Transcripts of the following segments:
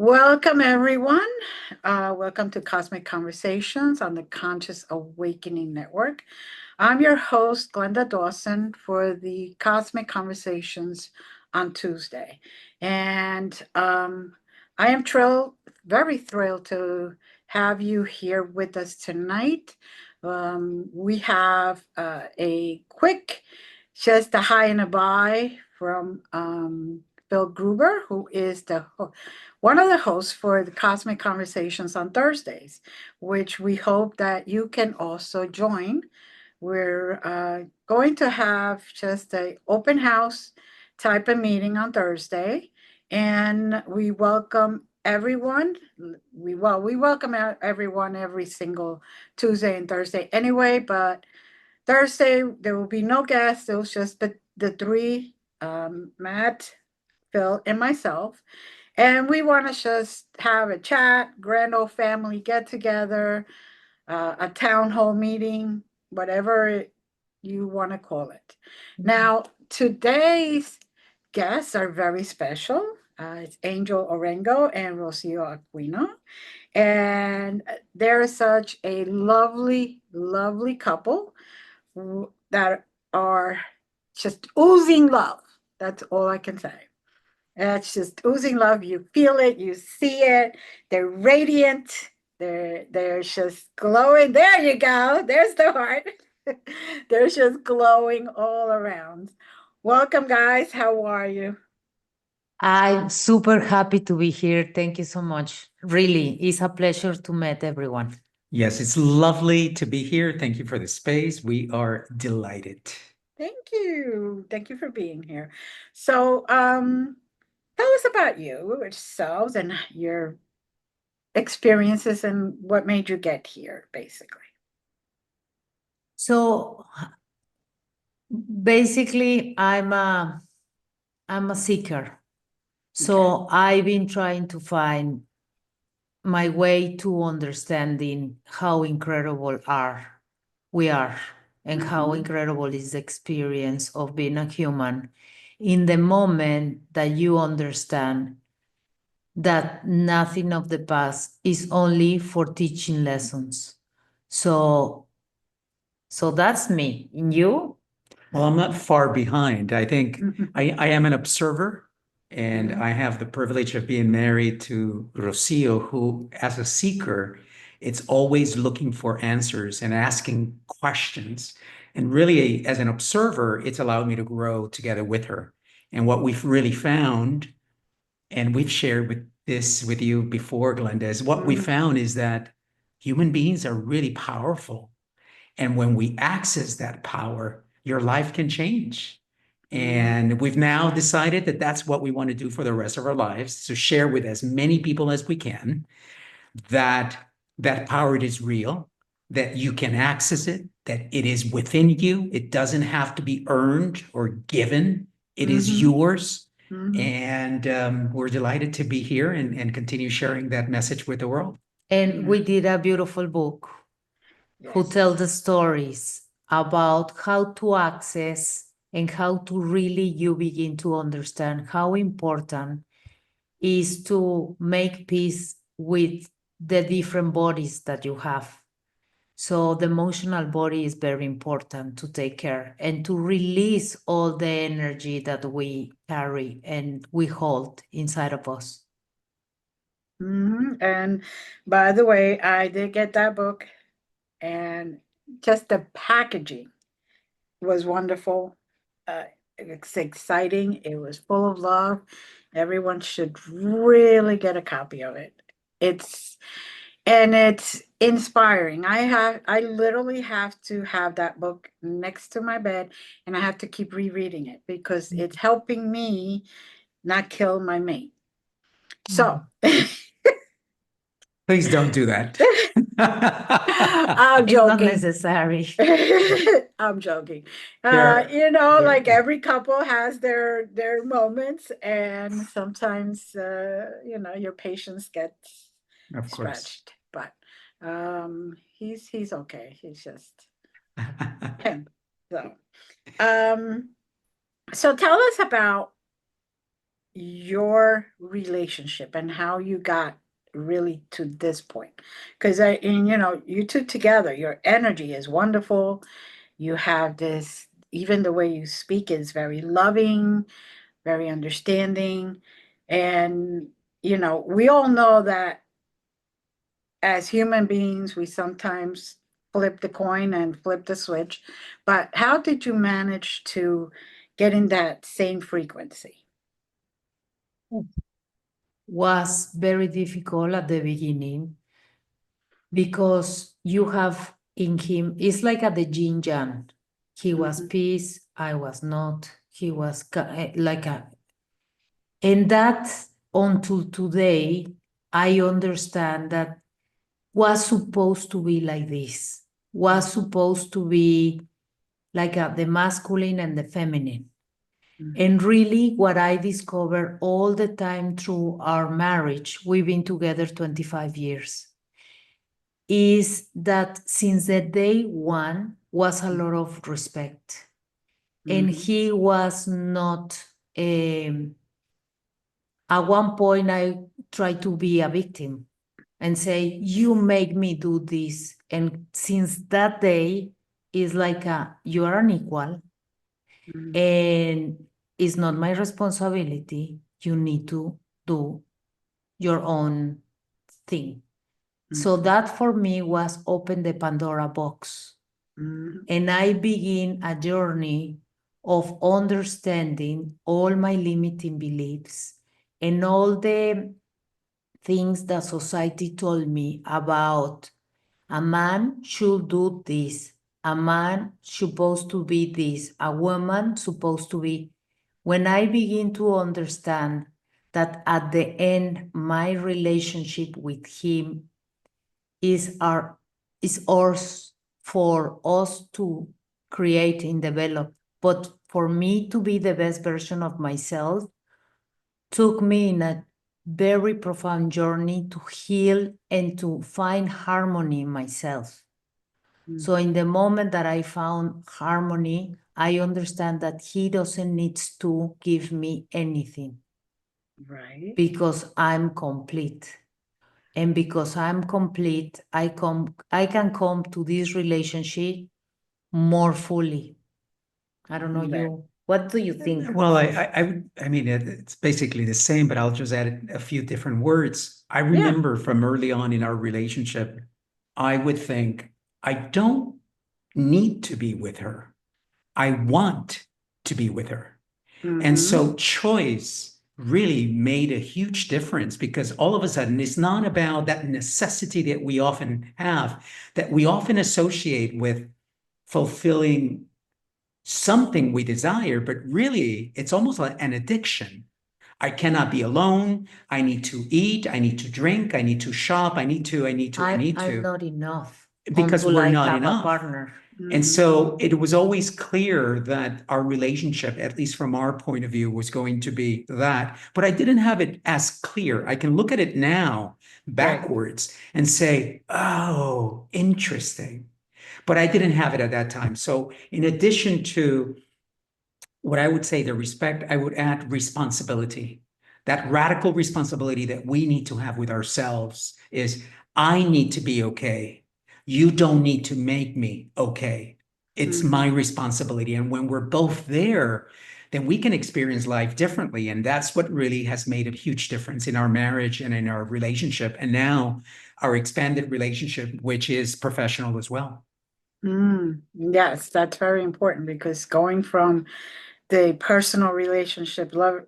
Welcome, everyone. Welcome to Cosmic Conversations on the Conscious Awakening Network. I'm your host, Glenda Dawson, for the Cosmic Conversations on Tuesday. And I am very thrilled to have you here with us tonight. We have a quick, just a hi and a bye from Bill Gruber, who is one of the hosts for the Cosmic Conversations on Thursdays, which we hope that you can also join. We're going to have just an open house type of meeting on Thursday, and we welcome everyone. We welcome everyone every single Tuesday and Thursday anyway, but Thursday there will be no guests. It was just the three, Matt, Phil, and myself. And we want to just have a chat, grand old family get together, a town hall meeting, whatever you want to call it. Now, today's guests are very special. It's Angel Orengo and Rocío Aquino. And they're such a lovely, lovely couple that are just oozing love. That's all I can say. It's just oozing love. You feel it, you see it. They're radiant. They're just glowing. There you go. There's the heart. They're just glowing all around. Welcome, guys. How are you? I'm super happy to be here. Thank you so much. Really, it's a pleasure to meet everyone. Yes, it's lovely to be here. Thank you for the space. We are delighted. Thank you. Thank you for being here. So, tell us about you yourselves and your experiences and what made you get here, basically. So basically, I'm a seeker. So I've been trying to find my way to understanding how incredible we are and how incredible is the experience of being a human in the moment that you understand that nothing of the past is only for teaching lessons. So that's me. And you? Well, I'm not far behind. I think I am an observer, and I have the privilege of being married to Rocio, who, as a seeker, it's always looking for answers and asking questions. And really, as an observer, it's allowed me to grow together with her. And what we've really found, and we've shared with you before, Glenda, is what we found is that human beings are really powerful. And when we access that power, your life can change. And we've now decided that that's what we want to do for the rest of our lives, to share with as many people as we can that that power is real, that you can access it, that it is within you. It doesn't have to be earned or given. It is yours. And we're delighted to be here and continue sharing that message with the world. And we did a beautiful book who tell the stories about how to access and how to really you begin to understand how important is to make peace with the different bodies that you have. So the emotional body is very important to take care and to release all the energy that we carry and we hold inside of us. And by the way, I did get that book, and just the packaging was wonderful. It's exciting. It was full of love. Everyone should really get a copy of it. It's inspiring. I literally have to have that book next to my bed, and I have to keep rereading it because it's helping me not kill my mate. So Please don't do that. I'm joking. It's not necessary. I'm joking. Yeah. Like every couple has their moments, and sometimes your patience gets Of course. stretched. But he's okay. He's just him. So tell us about your relationship and how you got really to this point. Because you two together, your energy is wonderful. You have this, even the way you speak is very loving, very understanding. And, we all know that as human beings, we sometimes flip the coin and flip the switch. But how did you manage to get in that same frequency? Was very difficult at the beginning because you have in him, it's like at the yin yang. He was peace, I was not. He was like a, and that until today, I understand that was supposed to be like this, was supposed to be like the masculine and the feminine. And really, what I discovered all the time through our marriage, we've been together 25 years, is that since the day one was a lot of respect. And he was not, at one point, I tried to be a victim and say, you make me do this. And since that day, it's like you are an equal. And it's not my responsibility. You need to do your own thing. So that for me was open the Pandora box. And I begin a journey of understanding all my limiting beliefs and all the things that society told me about a man should do this, a man supposed to be this, a woman supposed to be. When I begin to understand that at the end, my relationship with him is ours for us to create and develop, but for me to be the best version of myself took me in a very profound journey to heal and to find harmony in myself. So in the moment that I found harmony, I understand that he doesn't need to give me anything. Right. Because I'm complete. And because I'm complete, I can come to this relationship more fully. I don't know you. What do you think? Well, I mean, it's basically the same, but I'll just add a few different words. I remember from early on in our relationship, I would think, I don't need to be with her. I want to be with her. And so choice really made a huge difference because all of a sudden it's not about that necessity that we often have, that we often associate with fulfilling something we desire, but really it's almost like an addiction. I cannot be alone. I need to eat. I need to drink. I need to shop. I need to. I'm not enough because until we're I not have enough. a partner. And so it was always clear that our relationship, at least from our point of view, was going to be that. But I didn't have it as clear. I can look at it now backwards and say, oh, interesting. But I didn't have it at that time. So in addition to what I would say, the respect, I would add responsibility. That radical responsibility that we need to have with ourselves is I need to be okay. You don't need to make me okay. It's my responsibility. And when we're both there, then we can experience life differently. And that's what really has made a huge difference in our marriage and in our relationship. And now our expanded relationship, which is professional as well. Yes, that's very important because going from the personal relationship, love,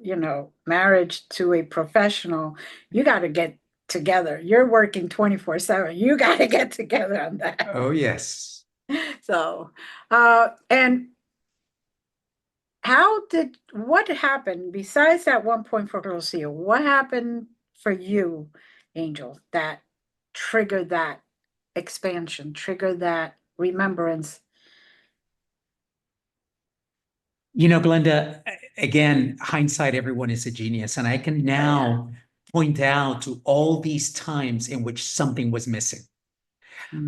marriage to a professional, you got to get together. You're working 24/7. You got to get together on that. Oh, yes. So, and what happened besides that one point for Rocío? What happened for you, Angel, that triggered that expansion, triggered that remembrance? Glenda, again, hindsight, everyone is a genius. And I can now point out to all these times in which something was missing.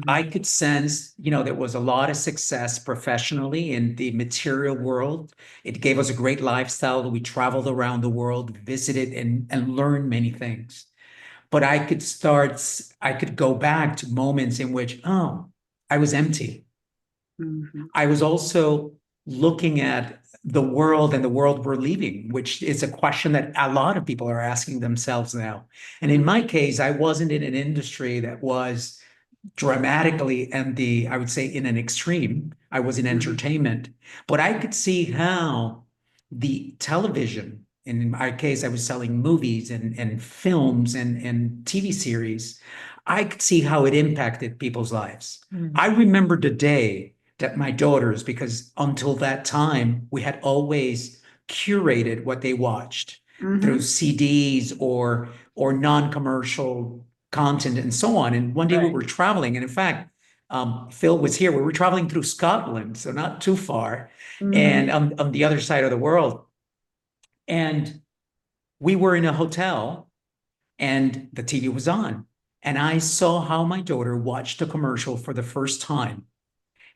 I could sense, there was a lot of success professionally in the material world. It gave us a great lifestyle. We traveled around the world, visited and learned many things. But I could go back to moments in which, I was empty. Mhm. I was also looking at the world and the world we're leaving, which is a question that a lot of people are asking themselves now. And in my case, I wasn't in an industry that was dramatically and I would say in an extreme. I was in entertainment, but I could see how the television, and in my case, I was selling movies and films and TV series. I could see how it impacted people's lives. I remember the day that my daughters, because until that time, we had always curated what they watched through CDs or non-commercial content and so on. And one day we Right. were traveling, and in fact, Phil was here. We were traveling through Scotland, so not too far, and on the other side of the world. And we were in a hotel, and the TV was on, and I saw how my daughter watched a commercial for the first time,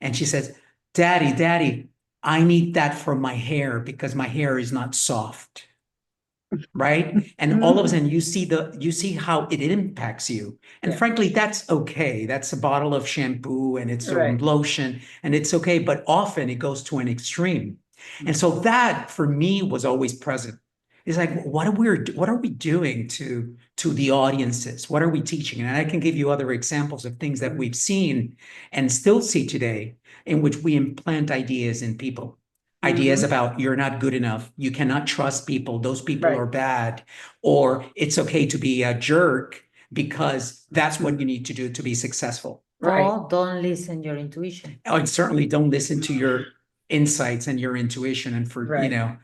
and she says, "Daddy, Daddy, I need that for my hair because my hair is not soft." Right? And all of a sudden you see how it impacts you. And Yeah. frankly, that's okay. That's a bottle of shampoo and it's a Right. lotion and it's okay, but often it goes to an extreme. And so that for me was always present. It's like, what are we doing to the audiences? What are we teaching? And I can give you other examples of things that we've seen and still see today in which we implant ideas in people. Ideas about you're not good enough, you cannot trust people, those people Right. are bad, or it's okay to be a jerk because that's what you need to do to be successful. Right. Or don't listen your intuition. And certainly don't listen to your insights and your intuition and Right.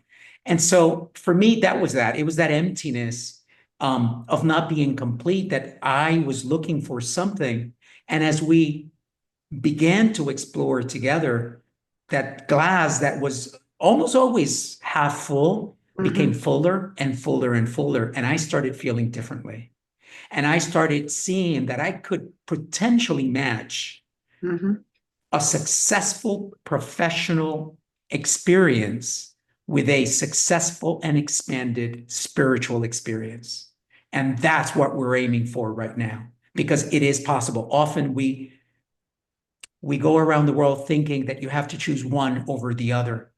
And so for me, that was that. It was that emptiness of not being complete, that I was looking for something. And as we began to explore together, that glass that was almost always half full became fuller and fuller and fuller. And I started feeling differently. And I started seeing that I could potentially match a successful professional experience with a successful and expanded spiritual experience. And that's what we're aiming for right now, because it is possible. Often we go around the world thinking that you have to choose one over the other.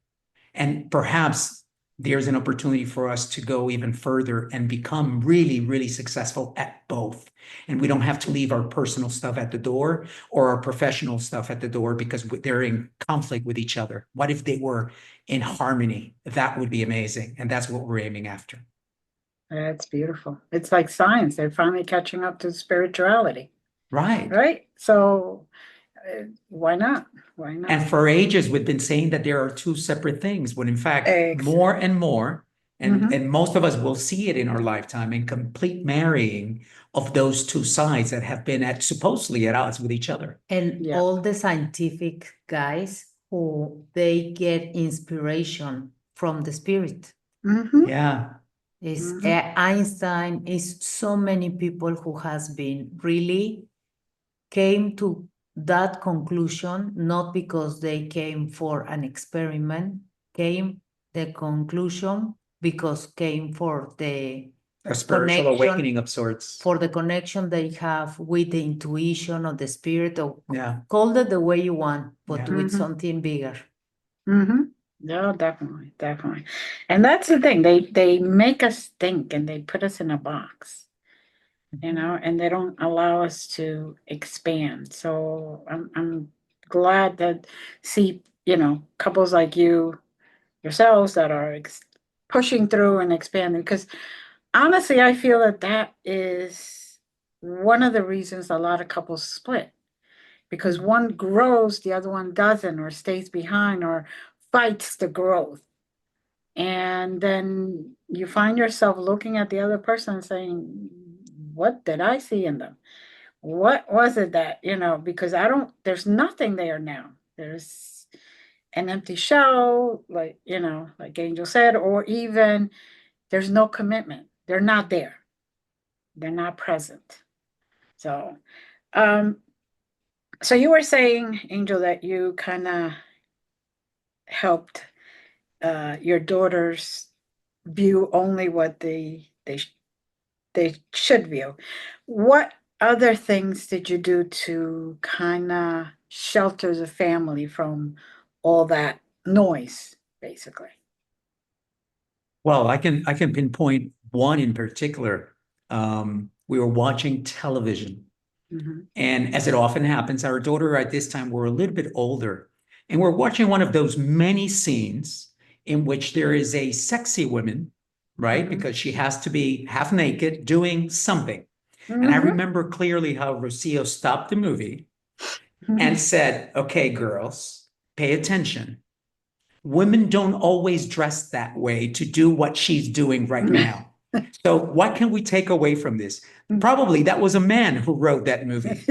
And perhaps there's an opportunity for us to go even further and become really, really successful at both. And we don't have to leave our personal stuff at the door or our professional stuff at the door because they're in conflict with each other. What if they were in harmony? That would be amazing. And that's what we're aiming after. That's beautiful. It's like science. They're finally catching up to spirituality. Right. Right. So why not? Why not? And for ages, we've been saying that there are two separate things, when in fact, Exactly. more and more, and most of us will see it in our lifetime, in complete marrying of those two sides that have been supposedly at odds with each other. And Yeah. all the scientific guys who they get inspiration from the spirit. Yeah. Is Einstein, is so many people who has been really came to that conclusion, not because they came for an experiment, came the conclusion because came for the A spiritual connection, awakening of sorts. for the connection they have with the intuition of the spirit, or Yeah. call it the way you want, but Yeah. with something bigger. Yeah, definitely, definitely. And that's the thing. They make us think and they put us in a box, and they don't allow us to expand. So I'm glad that see, couples like yourselves that are pushing through and expanding, because honestly, I feel that is one of the reasons a lot of couples split, because one grows, the other one doesn't, or stays behind, or fights the growth. And then you find yourself looking at the other person and saying, what did I see in them? What was it that, because there's nothing there now. There's an empty shell, like Angel said, or even there's no commitment. They're not there. They're not present. So, So you were saying, Angel, that you kind of helped your daughters view only what they should view. What other things did you do to kind of shelter the family from all that noise, basically? Well, I can pinpoint one in particular. We were watching television, Mhm. and as it often happens, our daughter at this time were a little bit older, and we're watching one of those many scenes in which there is a sexy woman, right? Mhm. Because she has to be half naked doing something. And I Mhm. remember clearly how Rocio stopped the movie and said, "Okay, girls, pay attention. Women don't always dress that way to do what she's doing right now. So what can we take away from this? Probably that was a man who wrote that movie,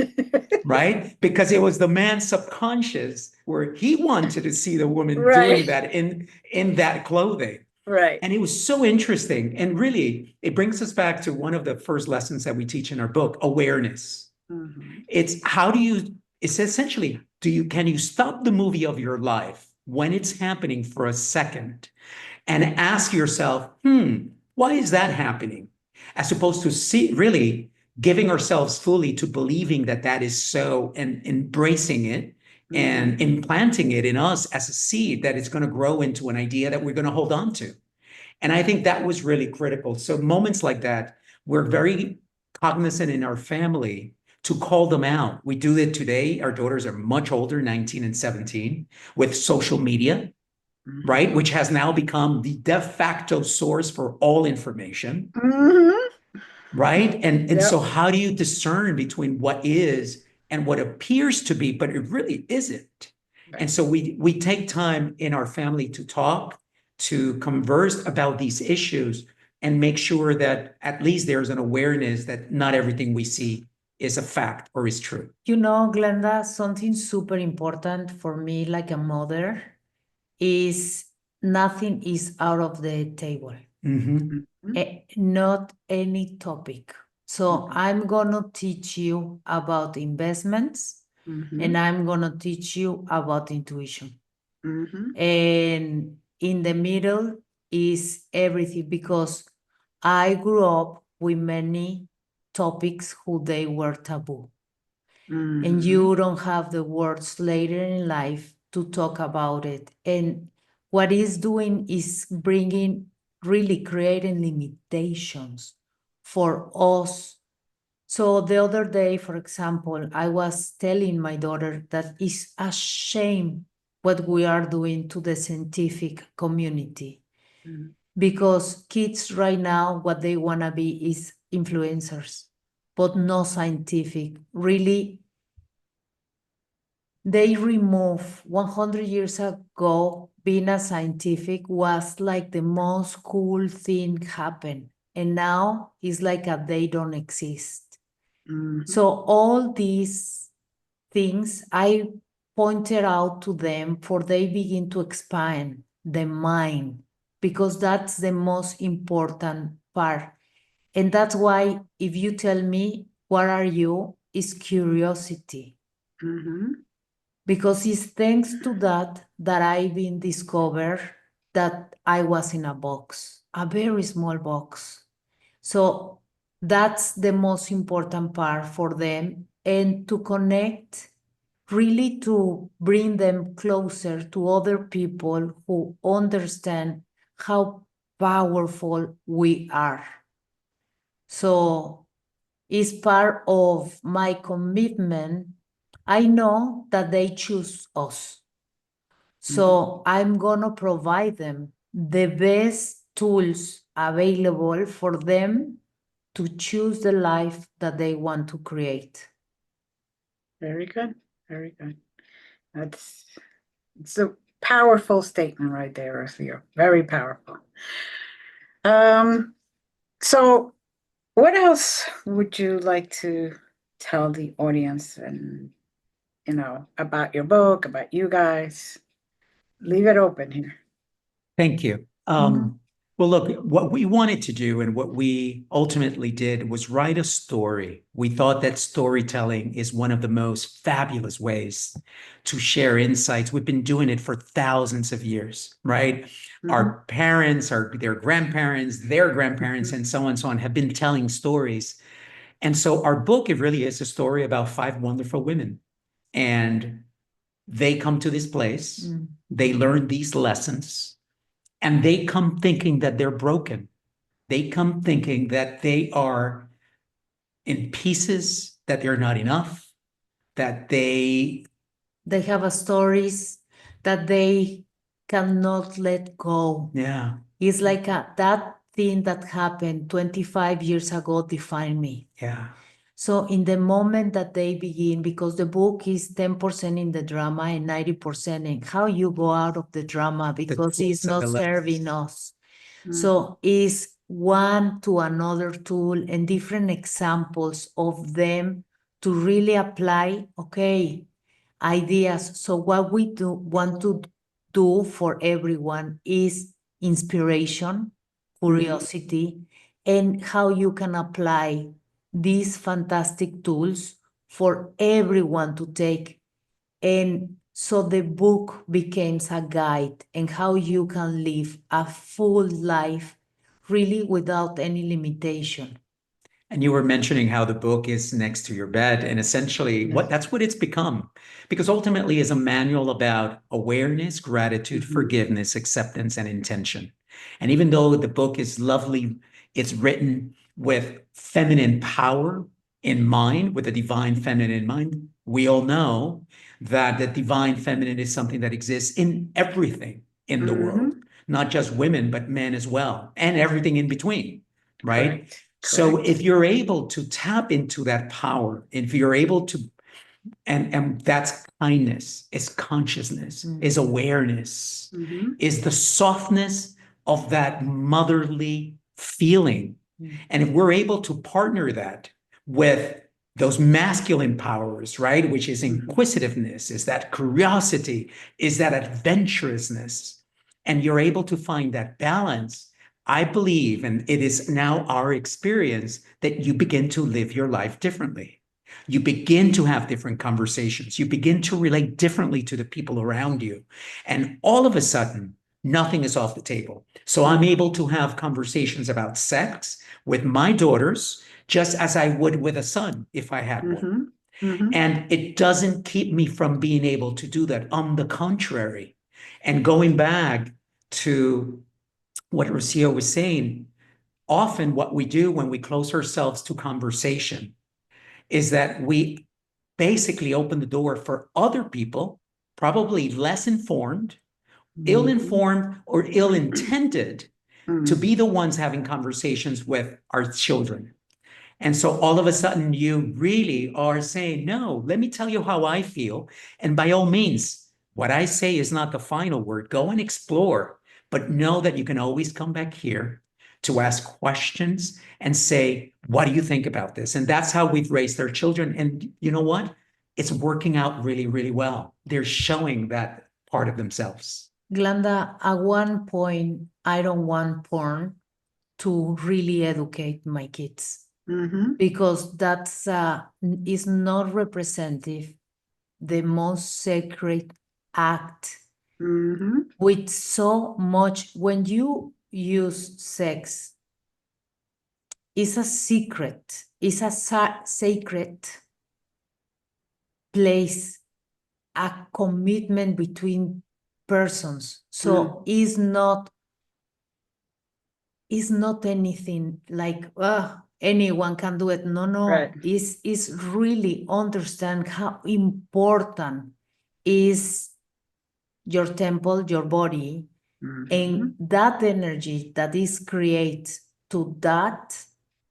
right? Because it was the man's subconscious where he wanted to see the woman doing Right. that in that clothing. Right. And it was so interesting. And really, it brings us back to one of the first lessons that we teach in our book, awareness. Mhm. It's essentially, can you stop the movie of your life when it's happening for a second and ask yourself, why is that happening? As opposed to really giving ourselves fully to believing that that is so and embracing it and implanting it in us as a seed that is going to grow into an idea that we're going to hold on to. And I think that was really critical. So moments like that, we're very cognizant in our family to call them out. We do it today. Our daughters are much older, 19 and 17, with social media, right? Which has now become the de facto source for all information, Mhm. right? And so Yep. how do you discern between what is and what appears to be, but it really isn't? And Right. so we take time in our family to talk, to converse about these issues, and make sure that at least there's an awareness that not everything we see is a fact or is true. You know, Glenda, something super important for me, like a mother, is nothing is out of the table. Mhm. Not any topic. So I'm gonna teach you about investments, and I'm gonna teach you about intuition. And in the middle is everything, because I grew up with many topics who they were taboo. And you don't have the words later in life to talk about it. And what it's doing is really creating limitations for us. So the other day, for example, I was telling my daughter that it's a shame what we are doing to the scientific community. Because kids right now, what they want to be is influencers, but not scientific. Really, they remove 100 years ago, being a scientific was like the most cool thing happen. And now it's like they don't exist. So all these things I pointed out to them for they begin to expand the mind, because that's the most important part. And that's why if you tell me, what are you? Is curiosity. Because it's thanks to that I've been discovered that I was in a box, a very small box. So that's the most important part for them, and to connect, really to bring them closer to other people who understand how powerful we are. So it's part of my commitment. I know that they choose us. So I'm going to provide them the best tools available for them to choose the life that they want to create. Very good. Very good. It's a powerful statement right there, Rocío. Very powerful. So what else would you like to tell the audience and about your book, about you guys? Leave it open here. Thank you. Well, look, what we wanted to do and what we ultimately did was write a story. We thought that storytelling is one of the most fabulous ways to share insights. We've been doing it for thousands of years, right? Our parents, their grandparents, and so on and so on have been telling stories. And so our book, it really is a story about 5 wonderful women. And they come to this place, they learn these lessons, and they come thinking that they're broken. They come thinking that they are in pieces, that they're not enough, that They have a stories that they cannot let go. yeah, It's like that thing that happened 25 years ago defined me. yeah. So in the moment that they begin, because the book is 10% in the drama and 90% in how you go out of the drama because it's tools and not the lessons. serving us. So it's one to another tool and different examples of them to really apply, okay, ideas. So what we want to do for everyone is inspiration, curiosity, and how you can apply these fantastic tools for everyone to take. And so the book becomes a guide and how you can live a full life really without any limitation. And you were mentioning how the book is next to your bed, and essentially that's what it's become. Because ultimately is a manual about awareness, gratitude, forgiveness, acceptance, and intention. And even though the book is lovely, it's written with feminine power in mind, with a divine feminine in mind. We all know that the divine feminine is something that exists in everything in the world, not just women, but men as well, and everything in between, right? So if you're able to tap into that power, if you're able to, and that's kindness, is consciousness, is awareness, is the softness of that motherly feeling. And if we're able to partner that with those masculine powers, right, which is inquisitiveness, is that curiosity, is that adventurousness, and you're able to find that balance, I believe, and it is now our experience, that you begin to live your life differently. You begin to have different conversations. You begin to relate differently to the people around you. And all of a sudden, nothing is off the table. So I'm able to have conversations about sex with my daughters, just as I would with a son if I had one. And it doesn't keep me from being able to do that. On the contrary, and going back to what Rocío was saying, often what we do when we close ourselves to conversation is that we basically open the door for other people, probably less informed, ill-informed, or ill-intended, to be the ones having conversations with our children. And so all of a sudden you really are saying, no, let me tell you how I feel. And by all means, what I say is not the final word. Go and explore, but know that you can always come back here to ask questions and say, what do you think about this? And that's how we've raised our children. And you know what? It's working out really, really well. They're showing that part of themselves. Glenda, at one point, I don't want porn to really educate my kids because that's is not representative the most sacred act with so much. When you use sex, it's a secret, it's a sacred place, a commitment between persons. So it's not anything like anyone can do it. No. Right. It's really understand how important is your temple, your body, and that energy that is created to that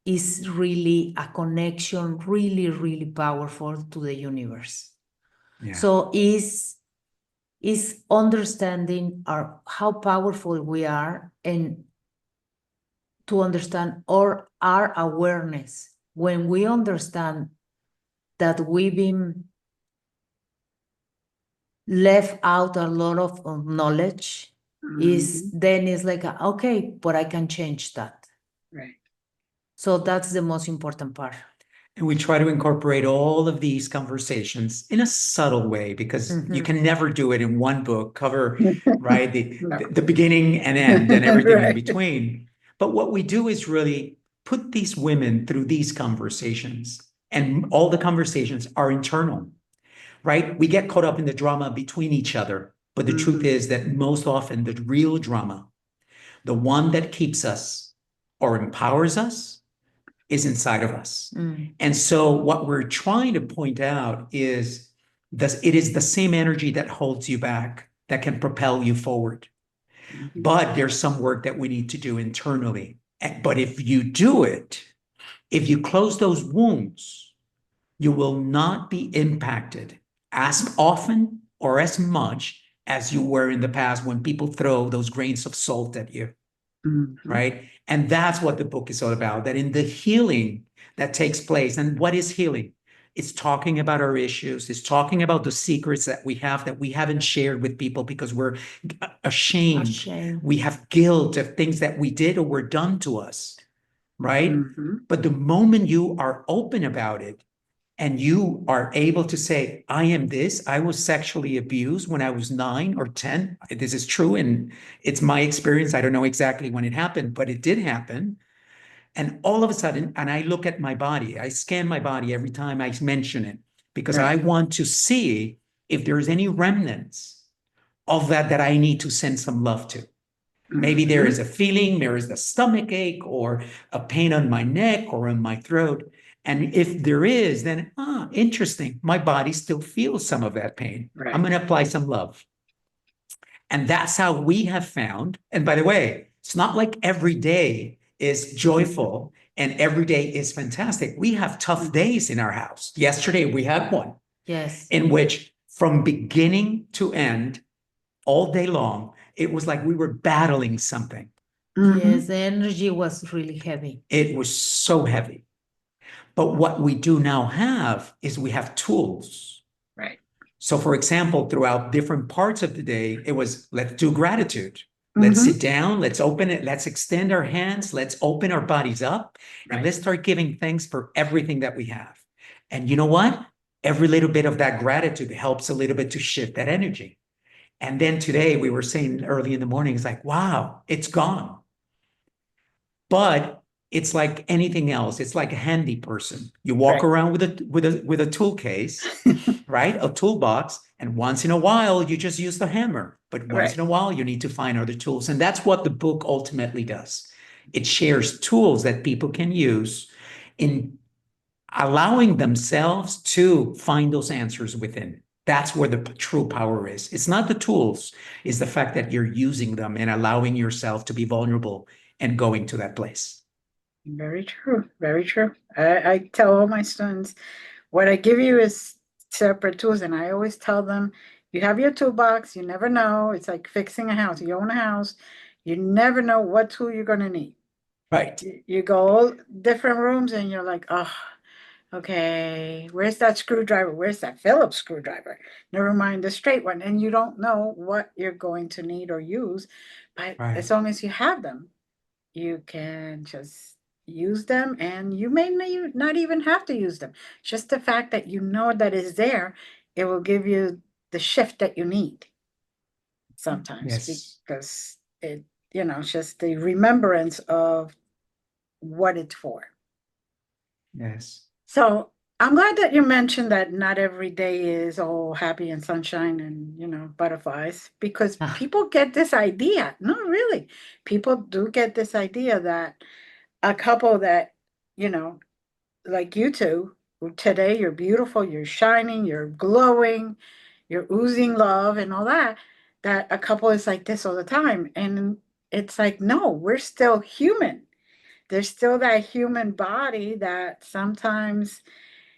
is really a connection, really, really powerful to the universe. Yeah. So is understanding how powerful we are and to understand our awareness. When we understand that we've been left out a lot of knowledge is then it's like, okay, but I can change that. Right. So that's the most important part. And we try to incorporate all of these conversations in a subtle way because you Mhm. can never do it in one book, cover, right, No. the beginning and end and everything in Right. between. But what we do is really put these women through these conversations, and all the conversations are internal, right? We get caught up in the drama between each other. But the truth is that most often the real drama, the one that keeps us or empowers us, is inside of us. Mm. And so what we're trying to point out is this, it is the same energy that holds you back that can propel you forward. But there's some work that we need to do internally. But if you do it, if you close those wounds, you will not be impacted as often or as much as you were in the past when people throw those grains of salt at you. Right? And that's what the book is all about, that in the healing that takes place. And what is healing? It's talking about our issues. It's talking about the secrets that we haven't shared with people because we're ashamed. Ashamed. We have guilt of things that we did or were done to us, right? But the moment you are open about it, and you are able to say, I am this, I was sexually abused when I was 9 or 10. This is true. And it's my experience. I don't know exactly when it happened, but it did happen. And all of a sudden, and I look at my body, I scan my body every time I mention it, because I want to see if there's any remnants of that I need to send some love to. Maybe there is a feeling, there is a stomach ache or a pain on my neck or on my throat. And if there is, then, interesting, my body still feels some of that pain. I'm going to apply some love. And that's how we have found. And by the way, it's not like every day is joyful and every day is fantastic. We have tough days in our house. Yesterday, we had one. Yes. In which from beginning to end, all day long, it was like we were battling something. Yes, the energy was really heavy. It was so heavy. But what we do now have is we have tools. Right. So, for example, throughout different parts of the day, it was, let's do gratitude. Let's sit down, let's open it, let's extend our hands, let's open our bodies up, and let's start giving thanks for everything that we have. And you know what? Every little bit of that gratitude helps a little bit to shift that energy. And then today we were saying early in the morning, it's like, wow, it's gone. But it's like anything else. It's like a handy person. You walk around with a tool case, right? A toolbox. And once in a while, you just use the hammer. But once in a while, you need to find other tools. And that's what the book ultimately does. It shares tools that people can use in allowing themselves to find those answers within. That's where the true power is. It's not the tools, it's the fact that you're using them and allowing yourself to be vulnerable and going to that place. Very true. Very true. I tell all my students, what I give you is separate tools. And I always tell them, you have your toolbox, you never know. It's like fixing a house. You own a house, you never know what tool you're going to need. Right. You go all different rooms and you're like, oh, okay, where's that screwdriver? Where's that Phillips screwdriver? Never mind the straight one. And you don't know what you're going to need or use. But as long as you have them, you can just use them, and you may not even have to use them. Just the fact that you know that is there, it will give you the shift that you need sometimes. Yes. Because it's just the remembrance of what it's for. Yes. So I'm glad that you mentioned that not every day is all happy and sunshine and butterflies, because people get this idea. No, really, people do get this idea that a couple that, like you two, today you're beautiful, you're shining, you're glowing, you're oozing love and all that a couple is like this all the time. And it's like, no, we're still human. There's still that human body that sometimes,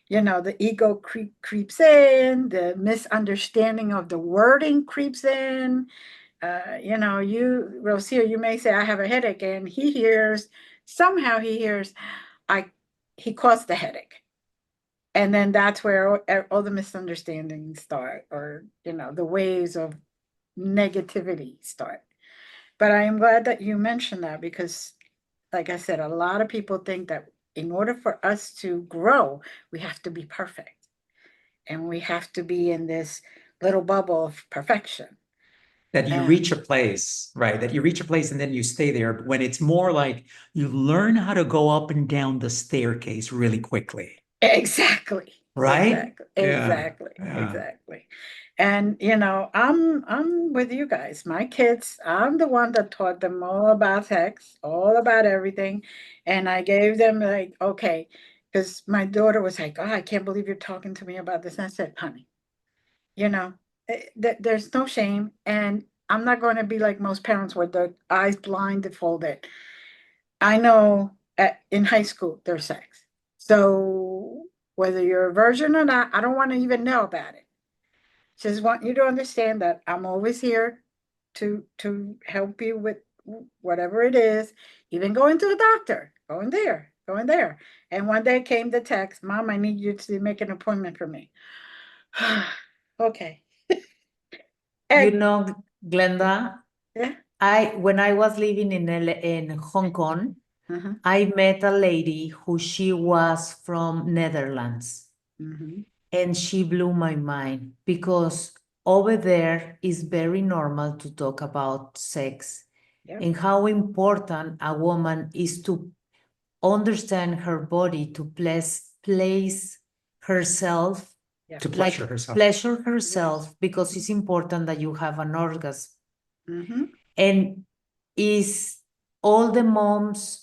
the ego creeps in, the misunderstanding of the wording creeps in. Rocío, you may say, I have a headache, and somehow he hears, he caused the headache. And then that's where all the misunderstandings start, or, the waves of negativity start. But I am glad that you mentioned that because, like I said, a lot of people think that in order for us to grow, we have to be perfect and we have to be in this little bubble of perfection. That you And reach a place, right? That you reach a place and then you stay there. But when it's more like you learn how to go up and down the staircase really quickly, exactly, right? Yeah. exactly. And I'm with you guys. My kids, I'm the one that taught them all about sex, all about everything. And I gave them like, okay, because my daughter was like, oh, I can't believe you're talking to me about this. And I said, honey, you know, there's no shame. And I'm not going to be like most parents with the eyes blindfolded. I know in high school there's sex. So whether you're a virgin or not, I don't want to even know about it. Just want you to understand that I'm always here to help you with whatever it is, even going to the doctor, going there, going there. And one day came the text, Mom, I need you to make an appointment for me. Okay. You And know, Glenda, yeah. when I was living in Hong Kong, Uh-huh. I met a lady who she was from Netherlands, Mm-hmm. and she blew my mind because over there is very normal to talk about sex Yeah. and how important a woman is to understand her body, to place herself, Yeah. To like pleasure herself. pleasure herself, Yes. because it's important that you have an orgasm. Mm-hmm. And is all the moms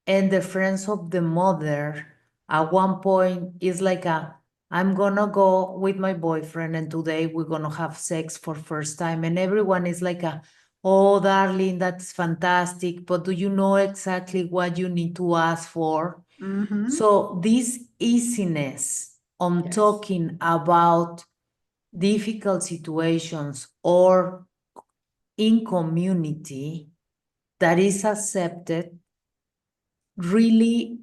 and the friends of the mother at one point is like I'm gonna go with my boyfriend and today we're gonna have sex for first time, and everyone is like oh darling, that's fantastic, but do you know exactly what you need to ask for? Mm-hmm. So this easiness on Yes. talking about difficult situations or in community that is accepted really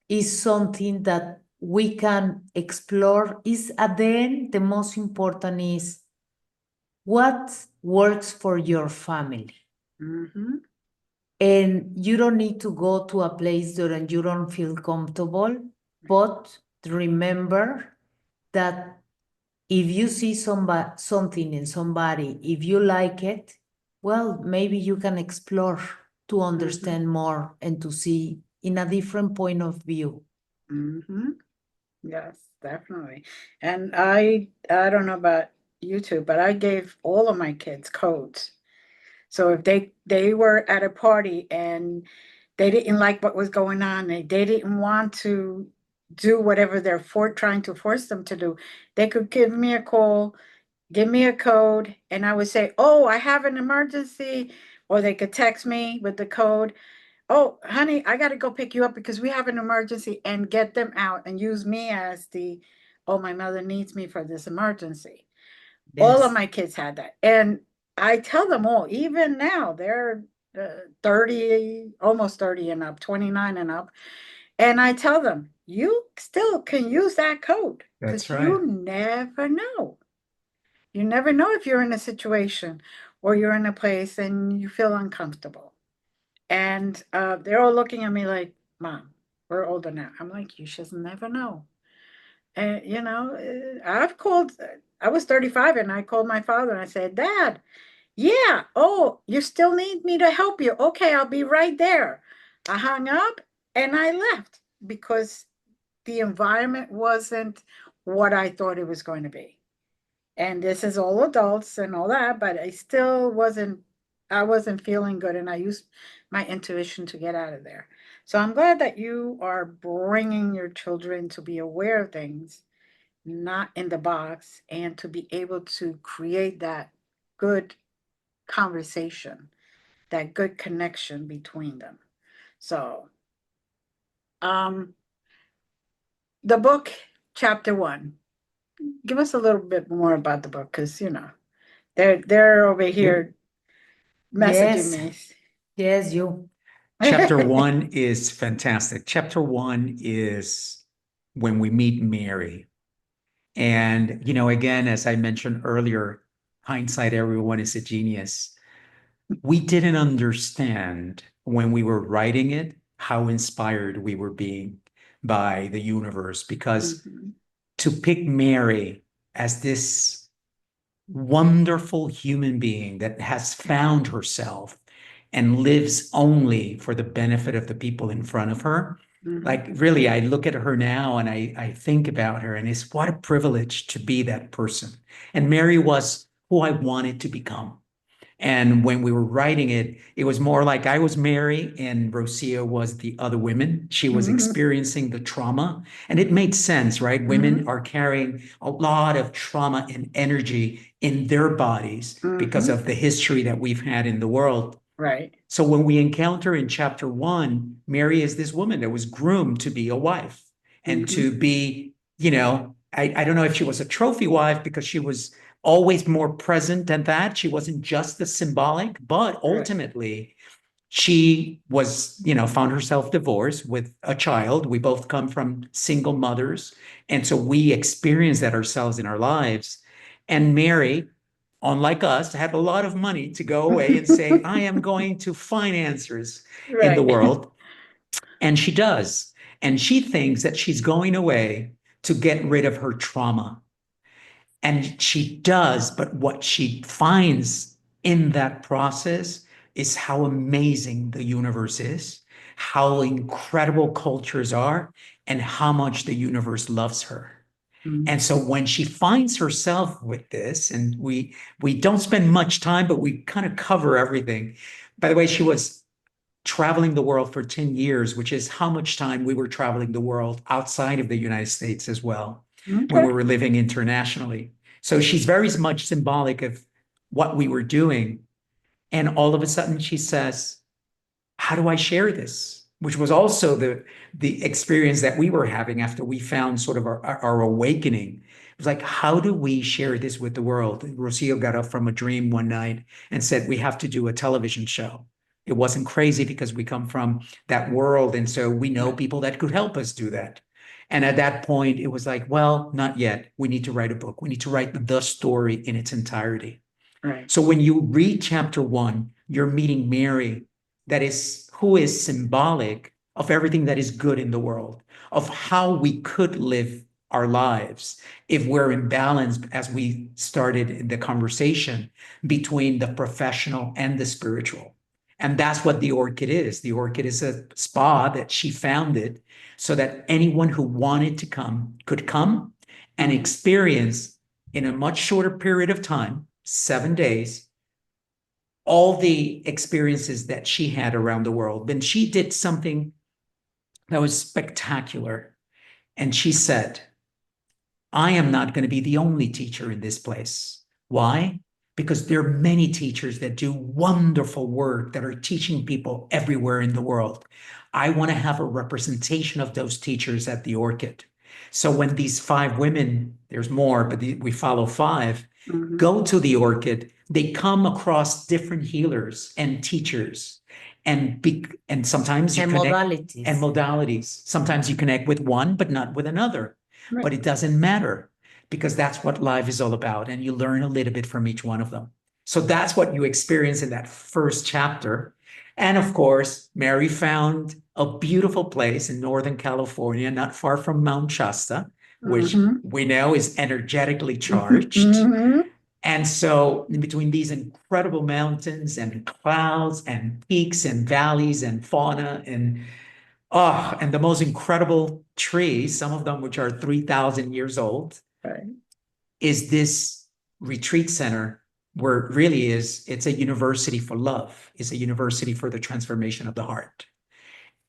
is something that we can explore. Is at the end, the most important is what works for your family. Mm-hmm. And you don't need to go to a place where you don't feel comfortable, but remember that if you see something in somebody, if you like it, well, maybe you can explore to understand more and to see in a different point of view. Mm-hmm. Yes, definitely. And I don't know about you two, but I gave all of my kids codes. So if they were at a party and they didn't like what was going on, they didn't want to do whatever they're trying to force them to do, they could give me a call, give me a code, and I would say, "Oh, I have an emergency," or they could text me with the code. Oh, honey, I got to go pick you up because we have an emergency, and get them out and use me as the, oh, my mother needs me for this emergency. All of Yes. my kids had that. And I tell them all, even now, they're 30, almost 30 and up, 29 and up. And I tell them, you still can use that code That's because right. you never know. You never know if you're in a situation or you're in a place and you feel uncomfortable. And they're all looking at me like, Mom, we're older now. I'm like, you should never know. And, I've called, I was 35 and I called my father and I said, Dad, yeah, oh, you still need me to help you. Okay, I'll be right there. I hung up and I left because the environment wasn't what I thought it was going to be. And this is all adults and all that, but I wasn't feeling good and I used my intuition to get out of there. So I'm glad that you are bringing your children to be aware of things, not in the box, and to be able to create that good conversation, that good connection between them. So, um, the book, chapter 1, give us a little bit more about the book because they're over here messaging Yes. me. Yes, you. Chapter 1 is fantastic. Chapter 1 is when we meet Mary. And, again, as I mentioned earlier, hindsight, everyone is a genius. we didn't understand when we were writing it how inspired we were being by the universe, because Mhm. to pick Mary as this wonderful human being that has found herself and lives only for the benefit of the people in front of her. Mhm. Like, really, I look at her now and I think about her, and it's what a privilege to be that person. And Mary was who I wanted to become. And when we were writing it, it was more like I was Mary and Rocío was the other women. She was Mhm. experiencing the trauma, and it made sense, right? Women are carrying a lot of trauma and energy in their bodies because Mhm. of the history that we've had in the world. Right. So when we encounter in chapter 1, Mary is this woman that was groomed to be a wife and to be, I don't know if she was a trophy wife because she was always more present than that. She wasn't just the symbolic, but Right. ultimately she was, found herself divorced with a child. We both come from single mothers. And so we experience that ourselves in our lives. And Mary, unlike us, had a lot of money to go away and say, I am going to find answers in the Right. world. And she does. And she thinks that she's going away to get rid of her trauma. And she does, but what she finds in that process is how amazing the universe is, how incredible cultures are, and how much the universe loves her. Mhm. And so when she finds herself with this, and we don't spend much time, but we kind of cover everything. By the way, she was traveling the world for 10 years, which is how much time we were traveling the world outside of the United States as well, when Okay. we were living internationally. So she's very much symbolic of what we were doing. And all of a sudden she says, how do I share this? Which was also the experience that we were having after we found sort of our awakening. It was like, how do we share this with the world? And Rocio got up from a dream one night and said, we have to do a television show. It wasn't crazy because we come from that world. And so we know people that could help us do that. And at that point, it was like, well, not yet. We need to write a book. We need to write the story in its entirety. Right. So when you read chapter 1, you're meeting Mary, who is symbolic of everything that is good in the world, of how we could live our lives if we're in balance, as we started in the conversation, between the professional and the spiritual. And that's what the orchid is. The orchid is a spa that she founded so that anyone who wanted to come could come and experience in a much shorter period of time, 7 days, all the experiences that she had around the world. Then she did something that was spectacular. And she said, I am not going to be the only teacher in this place. Why? Because there are many teachers that do wonderful work that are teaching people everywhere in the world. I want to have a representation of those teachers at the Orchid. So when these 5 women, there's more, but we follow 5, go to the Orchid, they come across different healers and teachers. And sometimes you And connect modalities. and modalities. Sometimes you connect with one, but not with another. Right. But it doesn't matter because that's what life is all about. And you learn a little bit from each one of them. So that's what you experience in that first chapter. And of course, Mary found a beautiful place in Northern California, not far from Mount Shasta, which we know is energetically charged. And so in between these incredible mountains and clouds and peaks and valleys and fauna and the most incredible trees, some of them which are 3,000 years old, Right. is this retreat center where it really is, it's a university for love. It's a university for the transformation of the heart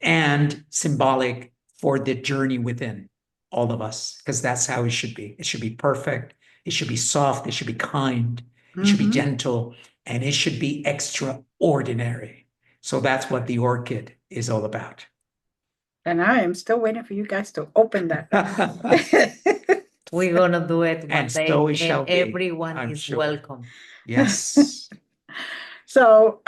and symbolic for the journey within all of us, because that's how it should be. It should be perfect. It should be soft. It should be kind. It should be gentle, and it should be extraordinary. So that's what the orchid is all about. And I am still waiting for you guys to open that. We're gonna do it one And day. so it shall be, Everyone I'm is sure. welcome. Yes. So,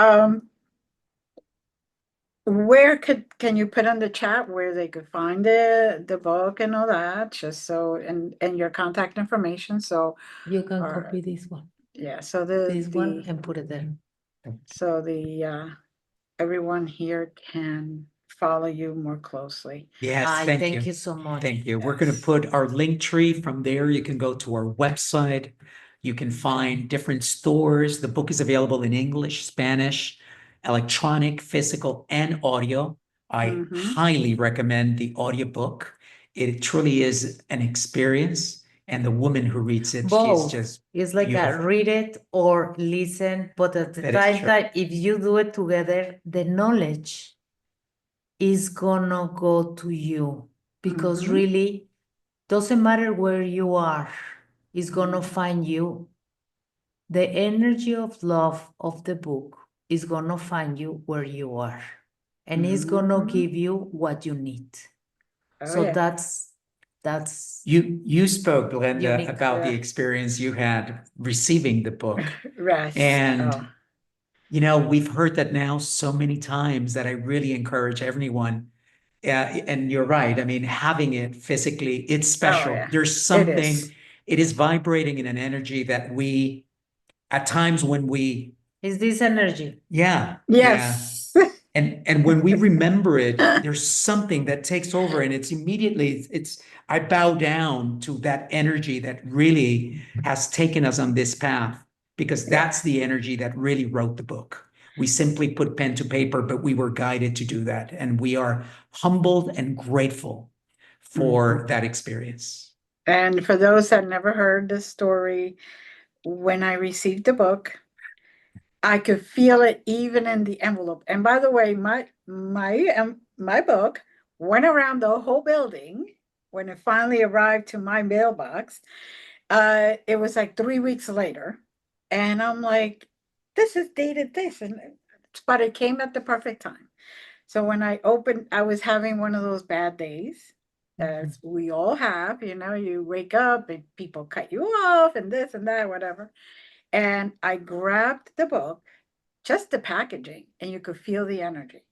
where can you put on the chat where they could find the book and all that, just so, and your contact information, so You can Or- copy this one, yeah, so this one, and put it there. so the everyone here can follow you more closely. Yes, I thank thank you. you so much. Thank you. We're going to Yes. put our link tree from there. You can go to our website. You can find different stores. The book is available in English, Spanish, electronic, physical, and audio. I Mhm. highly recommend the audiobook. It truly is an experience. And the woman who reads it, she's Both. just It's like a beautiful. read it or listen, but at the That is same true. time, if you do it together, the knowledge is gonna go to you because Mhm. really doesn't matter where you are, it's gonna Mhm. find you. The energy of love of the book is gonna find you where you are, and it's gonna Mhm. give you what you need. Oh, So yeah. that's You spoke, Glenda, unique. about the Yeah. experience you had receiving the book. Yes. And Oh. you know, we've heard that now so many times that I really encourage everyone. And you're right. I mean, having it physically, it's Oh, special. yeah. There's It something, is. it is vibrating in an energy that we, at times when we, Is this energy? yeah, Yes. and when we remember it, there's something that takes over and it's immediately, I bow down to that energy that really has taken us on this path because that's the energy that really wrote the book. We simply put pen to paper, but we were guided to do that. And we are humbled and grateful for that experience. And for those that never heard the story, when I received the book, I could feel it even in the envelope. And by the way, my book went around the whole building when it finally arrived to my mailbox. It was like 3 weeks later, and I'm like, "This is dated this," but it came at the perfect time. So when I opened, I was having one of those bad days, as we all have. You know, you wake up and people cut you off, and this and that, whatever. And I grabbed the book, just the packaging, and you could feel the energy.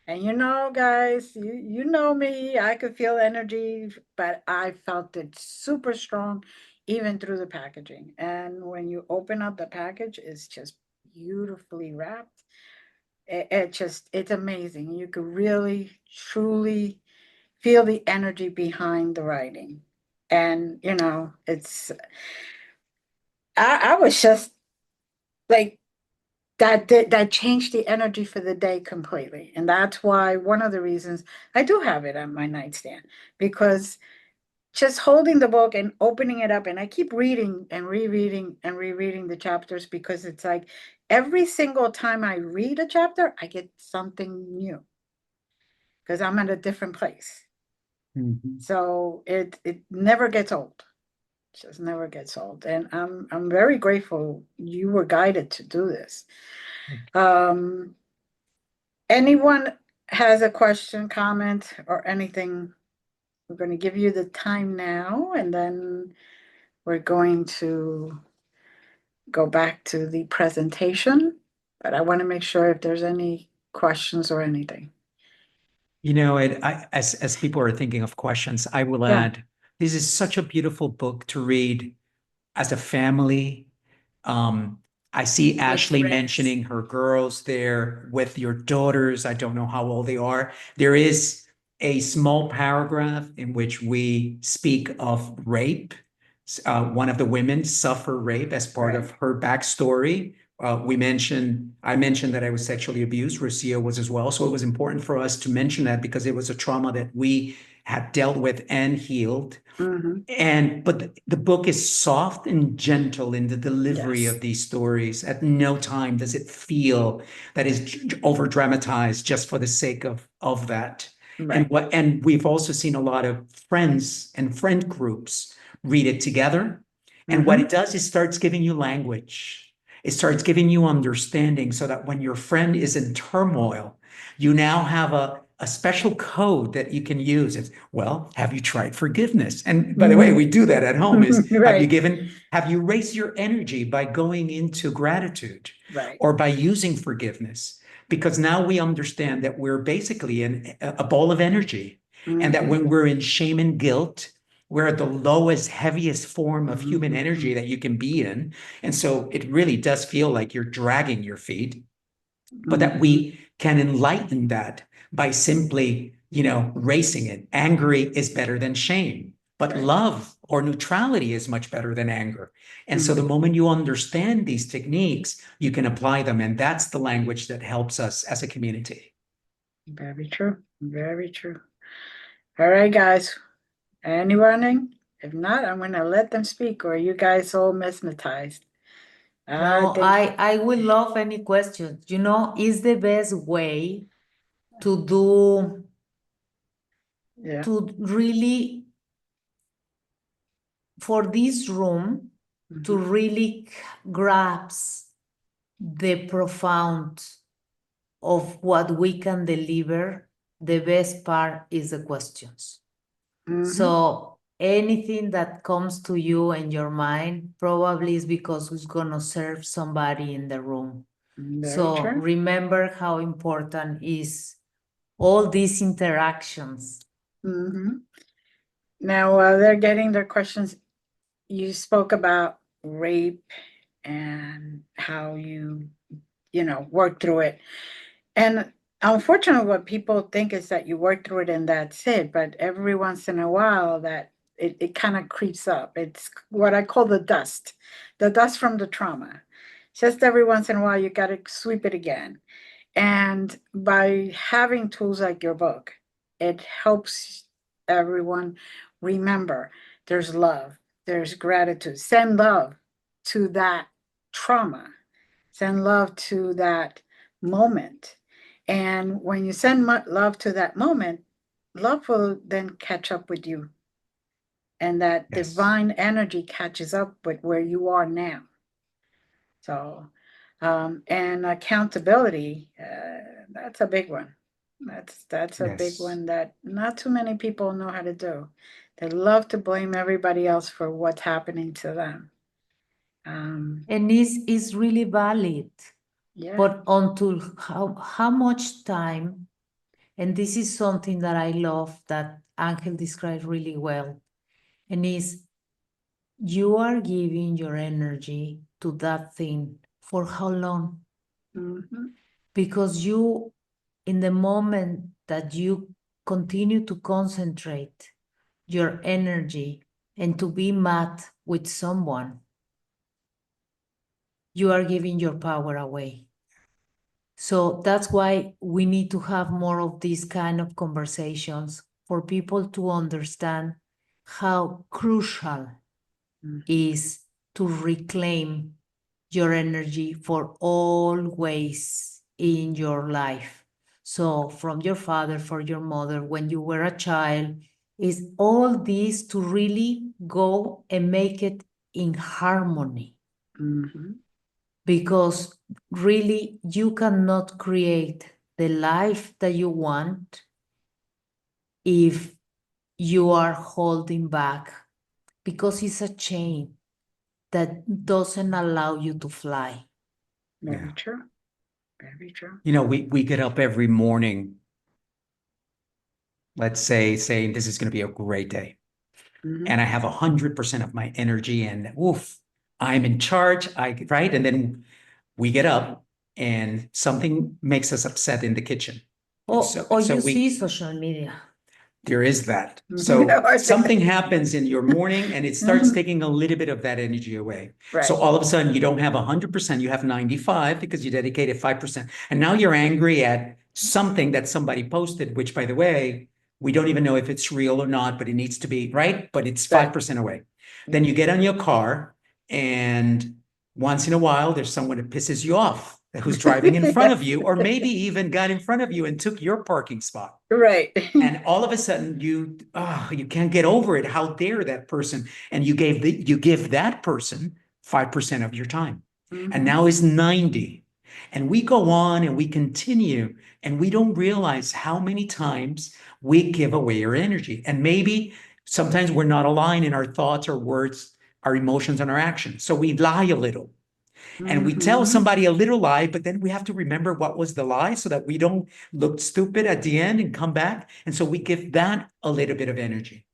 And you know, guys, you know me, I could feel energy, but I felt it super strong even through the packaging. And when you open up the package, it's just beautifully wrapped. It's amazing. You could really truly feel the energy behind the writing. And you know, I was just like, that changed the energy for the day completely. And that's why one of the reasons I do have it on my nightstand, because just holding the book and opening it up, and I keep reading and rereading and rereading the chapters, because it's like every single time I read a chapter, I get something new because I'm at a different place. Mhm. So it never gets old. Just never gets old. And I'm very grateful you were guided to do this. Um, Anyone has a question, comment, or anything, we're going to give you the time now, and then we're going to go back to the presentation. But I want to make sure if there's any questions or anything. You know, as people are thinking of questions, I will Yeah. add, this is such a beautiful book to read as a family. I see Ashley friends. mentioning her girls there with your daughters. I don't know how old they are. There is a small paragraph in which we speak of rape. One of the women suffered rape as part of her backstory. I mentioned that I was sexually abused. Rocío was as well. So it was important for us to mention that because it was a trauma that we had dealt with and healed. But the book is soft and gentle in the delivery Yes. of these stories. At no time does it feel that is over dramatized just for the sake of that. Right. And we've also seen a lot of friends and friend groups read it together. And what it does is starts giving you language. It starts giving you understanding so that when your friend is in turmoil, you now have a special code that you can use. It's, well, have you tried forgiveness? And by the way, we do that at home is, Right. have you raised your energy by going into gratitude Right. or by using forgiveness? Because now we understand that we're basically a ball of energy and that when we're in shame and guilt, we're the lowest, heaviest form of human energy that you can be in. And so it really does feel like you're dragging your feet, but that we can enlighten that by simply, racing it. Angry is better than shame, but love or neutrality is much better than anger. And so the moment you understand these techniques, you can apply them. And that's the language that helps us as a community. Very true. Very true. All right, guys. Anyone? If not, I'm going to let them speak, or are you guys all mesmerized? No, I will love any questions. Is the best way to do, to really, for this room, to really grasp the profound of what we can deliver. The best part is the questions. So anything that comes to you in your mind probably is because it's going to serve somebody in the room. So remember how important is all these interactions. Now, while they're getting their questions, you spoke about rape and how you work through it. And unfortunately, what people think is that you work through it and that's it. But every once in a while, that it kind of creeps up. It's what I call the dust from the trauma. Just every once in a while, you got to sweep it again. And by having tools like your book, it helps everyone remember there's love, there's gratitude. Send love to that trauma, send love to that moment. And when you send love to that moment, love will then catch up with you. And that divine energy catches up with where you are now. So, and accountability, that's a big one. That's a big one that not too many people know how to do. They love to blame everybody else for what's happening to them. And is really valid. But until how much time, and this is something that I love that Ángel described really well, and is you are giving your energy to that thing for how long? Because you, in the moment that you continue to concentrate your energy and to be mad with someone, you are giving your power away. So that's why we need to have more of these kind of conversations for people to understand how crucial is to reclaim your energy for always in your life. So from your father, for your mother, when you were a child, is all this to really go and make it in harmony. Because really you cannot create the life that you want if you are holding back, because it's a chain that doesn't allow you to fly. Very true. Very true. We get up every morning, let's say, saying this is going to be a great day. And I have 100% of my energy and I'm in charge. Right. And then we get up and something makes us upset in the kitchen. Or you see social media. There is that. So something happens in your morning and it starts taking a little bit of that energy away. So all of a sudden you don't have 100%, you have 95 because you dedicated 5%. And now you're angry at something that somebody posted, which, by the way, we don't even know if it's real or not, but it needs to be, right? But it's 5% away. Then you get on your car and once in a while there's someone that pisses you off, who's driving in front of you, or maybe even got in front of you and took your parking spot. Right. And all of a sudden you can't get over it. How dare that person? And you give that person 5% of your time. And now it's 90. And we go on and we continue and we don't realize how many times we give away our energy. And maybe sometimes we're not aligned in our thoughts or words, our emotions and our actions. So we lie a little. And we tell somebody a little lie, but then we have to remember what was the lie so that we don't look stupid at the end and come back. And so we give that a little bit of energy.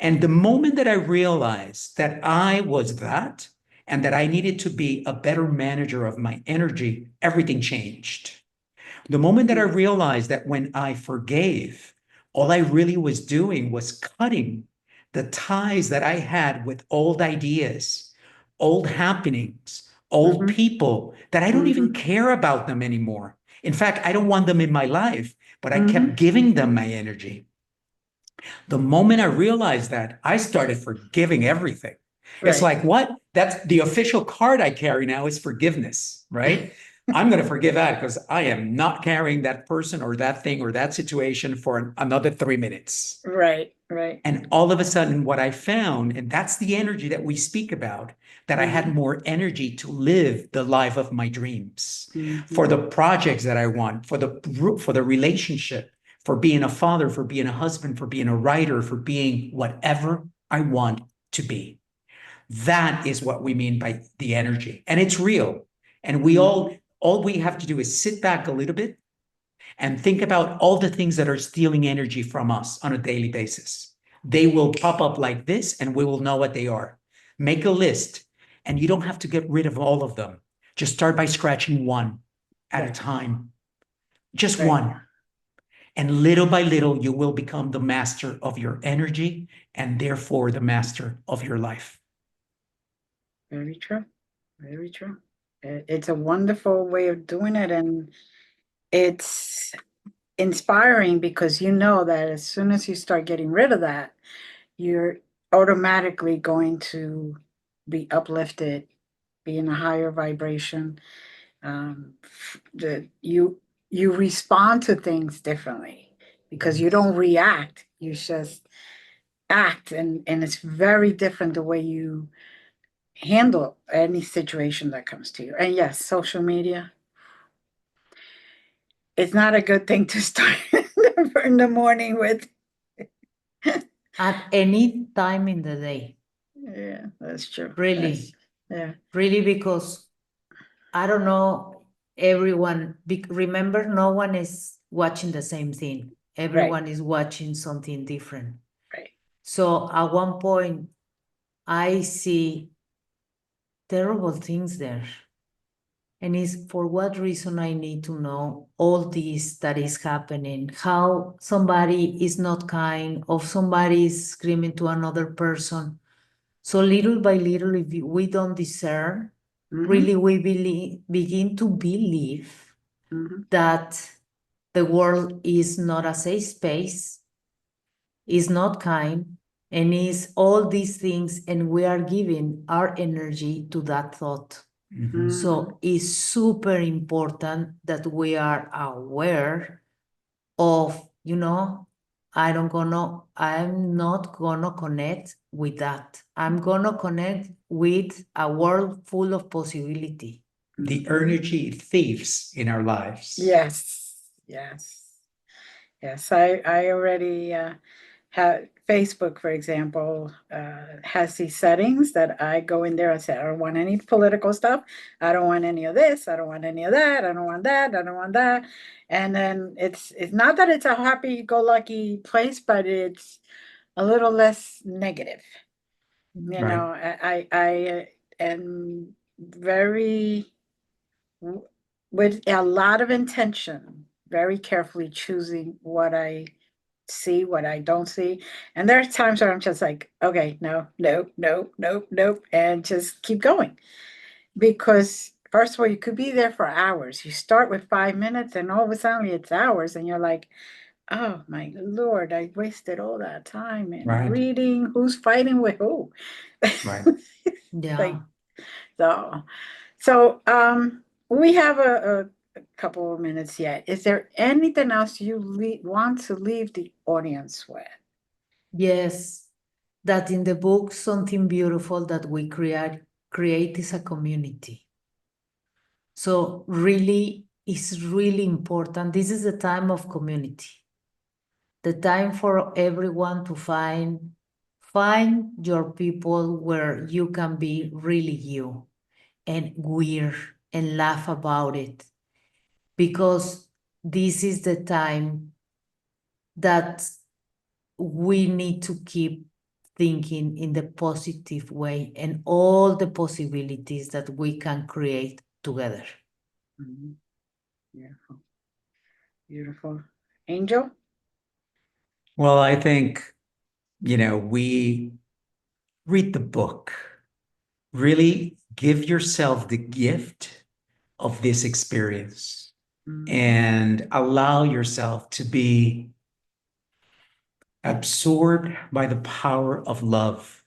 And the moment that I realized that I was that and that I needed to be a better manager of my energy, everything changed. The moment that I realized that when I forgave, all I really was doing was cutting the ties that I had with old ideas, old happenings, old people, that I don't even care about them anymore. In fact, I don't want them in my life, but I kept giving them my energy. The moment I realized that, I started forgiving everything. It's Right. like, what? That's the official card I carry now is forgiveness, right? I'm going to forgive that because I am not carrying that person or that thing or that situation for another 3 minutes. Right. Right. And all of a sudden, what I found, and that's the energy that we speak about, that I had more energy to live the life of my dreams, for the projects that I want, for the relationship, for being a father, for being a husband, for being a writer, for being whatever I want to be. That is what we mean by the energy. And it's real. And we all we have to do is sit back a little bit and think about all the things that are stealing energy from us on a daily basis. They will pop up like this, and we will know what they are. Make a list, and you don't have to get rid of all of them. Just start by scratching one at a time. Just one. And little by little, you will become the master of your energy and therefore the master of your life. Very true. Very true. It's a wonderful way of doing it, and it's inspiring because you know that as soon as you start getting rid of that, you're automatically going to be uplifted, be in a higher vibration. You respond to things differently because you don't react. You just act, and it's very different the way you handle any situation that comes to you. And yes, social media, it's not a good thing to start in the morning with. At any time in the day. Yeah, that's true. Really. Yeah. Really, because I don't know, everyone, remember, no one is watching the same thing. Everyone is watching something different. Right. So at one point, I see terrible things there. And it's for what reason I need to know all this that is happening, how somebody is not kind, or somebody is screaming to another person. So little by little, if we don't discern, really we begin to believe that the world is not a safe space, is not kind, and is all these things, and we are giving our energy to that thought. So it's super important that we are aware of, I'm not gonna connect with that. I'm gonna connect with a world full of possibility. The energy thieves in our lives. Yes. I already have Facebook, for example, has these settings that I go in there and say, I don't want any political stuff. I don't want any of this. I don't want any of that. I don't want that. I don't want that. And then it's not that it's a happy-go-lucky place, but it's a little less negative. You know, I am very, with a lot of intention, very carefully choosing what I see, what I don't see. And there are times where I'm just like, okay, no, and just keep going. Because first of all, you could be there for hours. You start with 5 minutes and all of a sudden it's hours, and you're like, oh my Lord, I wasted all that time in reading who's fighting with who. Right. Yeah. So we have a couple of minutes yet. Is there anything else you want to leave the audience with? Yes, that in the book, something beautiful that we create is a community. So really, it's really important. This is the time of community. The time for everyone to find your people where you can be really you and weird and laugh about it. Because this is the time that we need to keep thinking in the positive way and all the possibilities that we can create together. Mhm. Beautiful. Beautiful. Angel? Well, I think, we read the book, really give yourself the gift of this experience and allow yourself to be absorbed by the power of love.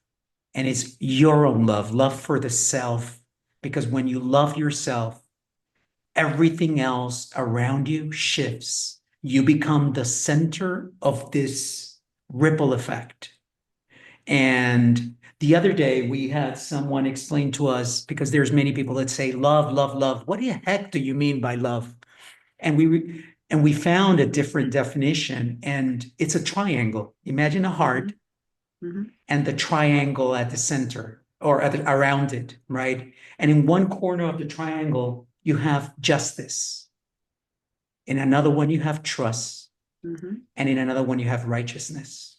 And it's your own love for the self. Because when you love yourself, everything else around you shifts. You become the center of this ripple effect. And the other day we had someone explain to us, because there's many people that say, love, love, love. What the heck do you mean by love? And we found a different definition, and it's a triangle. Imagine a heart and the triangle at the center or around it, right? And in one corner of the triangle, you have justice. In another one, you have trust. And in another one, you have righteousness.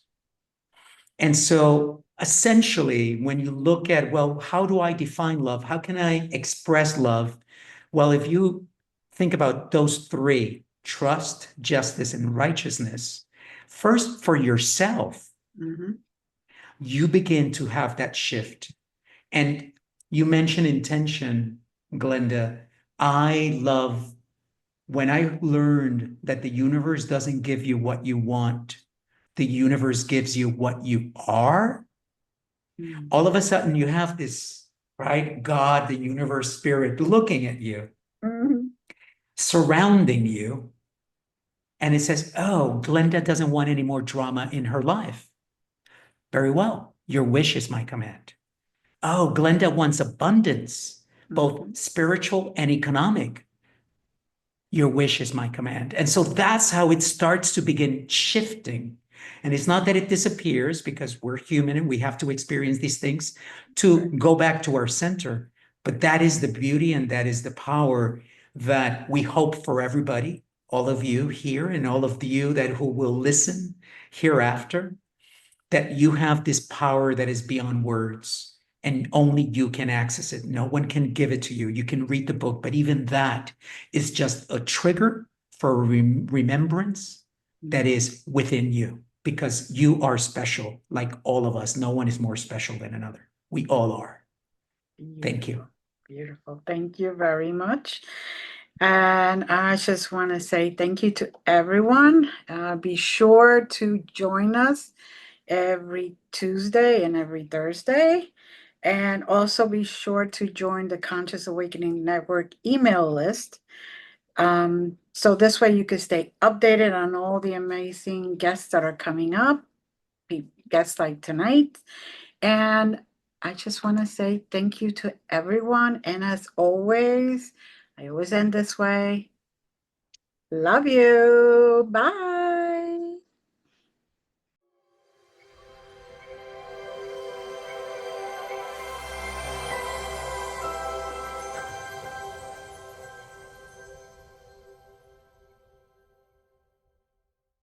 And so essentially, when you look at, well, how do I define love? How can I express love? Well, if you think about those three, trust, justice, and righteousness, first for yourself, you begin to have that shift. And you mentioned intention, Glenda. I love when I learned that the universe doesn't give you what you want, the universe gives you what you are. All of a sudden, you have this, right? God, the universe, spirit looking at you, surrounding you. And it says, oh, Glenda doesn't want any more drama in her life. Very well. Your wish is my command. Oh, Glenda wants abundance, both spiritual and economic. Your wish is my command. And so that's how it starts to begin shifting. And it's not that it disappears, because we're human and we have to experience these things to go back to our center. But that is the beauty and that is the power that we hope for everybody, all of you here and all of you who will listen hereafter, that you have this power that is beyond words. And only you can access it. No one can give it to you. You can read the book, but even that is just a trigger for remembrance that is within you, because you are special, like all of us. No one is more special than another. We all are. Thank you. Beautiful. Thank you very much. And I just want to say thank you to everyone. Be sure to join us every Tuesday and every Thursday. And also be sure to join the Conscious Awakening Network email list. So this way you can stay updated on all the amazing guests that are coming up, guests like tonight. And I just want to say thank you to everyone. And as always, I always end this way. Love you. Bye.